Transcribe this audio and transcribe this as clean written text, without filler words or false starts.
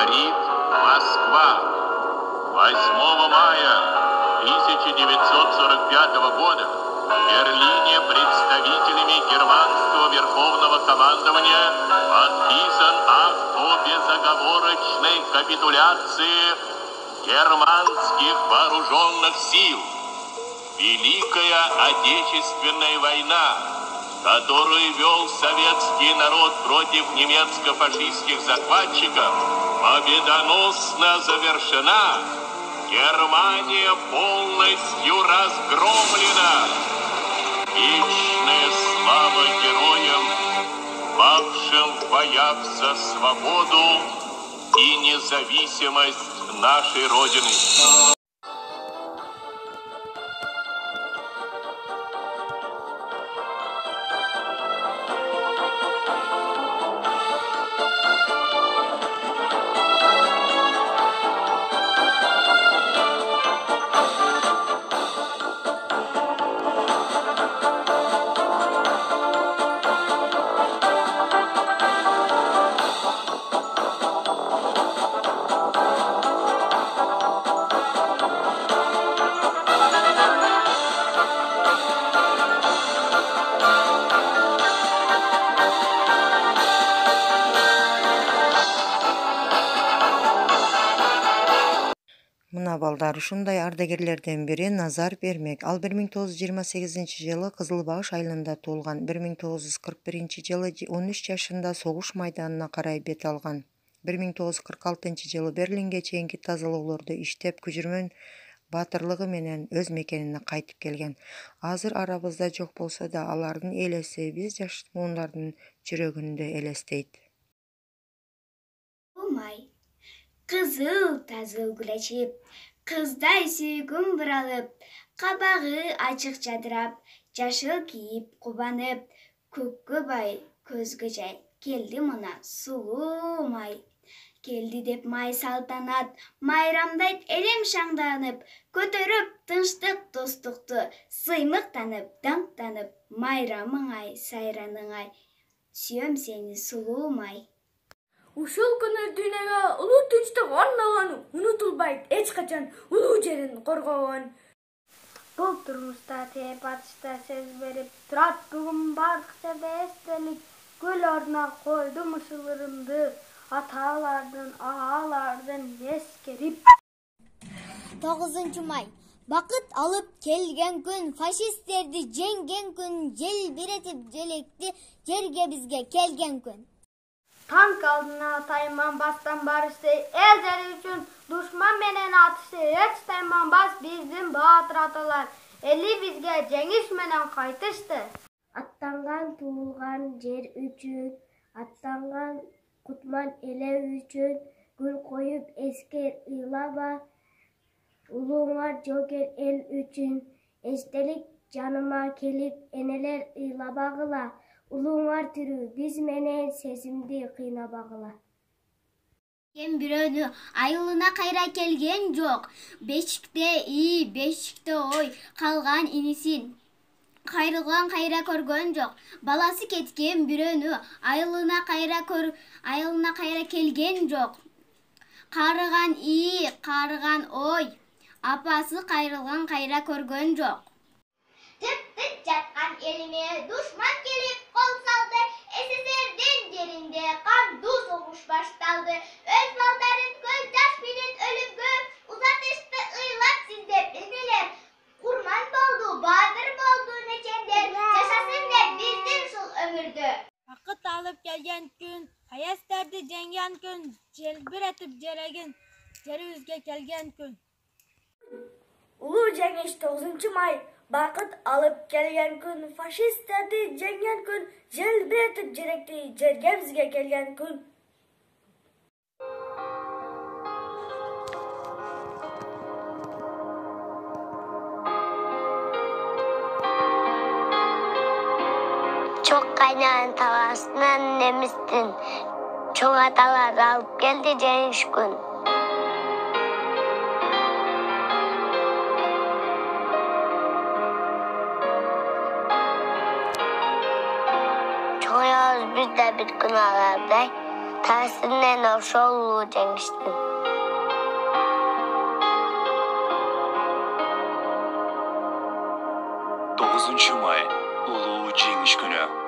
Говорит Москва. 8 мая 1945 года в Берлине представителями германского верховного командования подписан акт о безоговорочной капитуляции германских вооруженных сил. Великая Отечественная война, которую вел советский народ против немецко-фашистских захватчиков, победоносно завершена. Германия полностью разгромлена. Вечная слава героям, павшим в боях за свободу и независимость нашей Родины. Мына балдар ушундай ардагерлерден бири Назар Бермек. Ал 1928-жылы Кызыл Багыш айылында туулган. 1941-жылы 13 жашында согуш майданына карай бет алган. 1946-жылы Берлинге чейинки тазалоолорду иштеп, күчүрмөн баатырлыгы менен өз мекенине кайтып келген. Азыр арабызда жок болсо да, алардын элеси биз жаш муундардын жүрөгүндө элестейт. Kızıl tazıl gül açıp, kızday süygün buralıp, kabağı açık çadırap, yaşıl giyip kubanıp, kökkü bay közgü jay, geldi mına sulu may. Geldi dep may saltanat, mayramdayt elem şangdanıp, kötörüp tınçtık dostuktu, sıymıktanıp, danktanıp, mayramın ay, sayranın ay, süyöm seni sulu may. Ушул күнү дүйнөгө улуу тынчтык орногон, унутулбайт эч качан улуу жерин коргогон. Бул турмушта тээ батышта сөз берип турат, бүгүн бардык жерде эстелик, гүл ордуна койдум ышылырымды, аталардын, агалардын эскерип. 9 may бакыт алып келген күн, фашисттерди жеңген күн, желбиретип желекти жерге бизге келген күн. Tank aldına tayman bastan barıştı, el jeri üçün düşman menen atıştı, hiç tayman bas bizdin baatır atalar, eli bizge cengiş menen kaytıştı. Attangan tuğulgan jer üçün, attangan kutman ele üçün, gül koyup esker ılaba, uluğar joger el üçün, estelik canıma kelip eneler ılabağıla, Uluğar türü biz menen sesimdi kıynabagıla. Ken bирөөнү айылына кайра келген жок. Бешикте ий, бешикте ой, калган инисин кайрылган кайра көргөн жок. Баласы кеткен бирөөнү айылына кайра келген жок. Карыган ий, карыган ой, апасы кайрылган кайра көргөн жок. Tıp жаткан elime düşman gelip kol saldı. SSR'den yerinde kandu soğuş baştaldı. Öz malların göz yaş bilen ölümgü uzatıştı ıylap sizde bilgiler. Kurman boldu, bahadır boldu neçender. Yaşasın da bizden şul ömürdü. Vakit alıp gelgen gün, hayastardı cengen gün, jelbiretip jeregin, jeribizge kelgen gün. Ulu Cengiş 9 may Bakıt alıp gelgen gün, faşistlerdi cengen gün, jelbiretip jerekti jerge bizge kelgen gün. Çok kaynayan tavasından demiştin, çok atalar alıp geldi cengiş gün. Biz de bir gün alarday, Täsinen oşollu jengiştin. 9 may Uluu Жеңіш күні.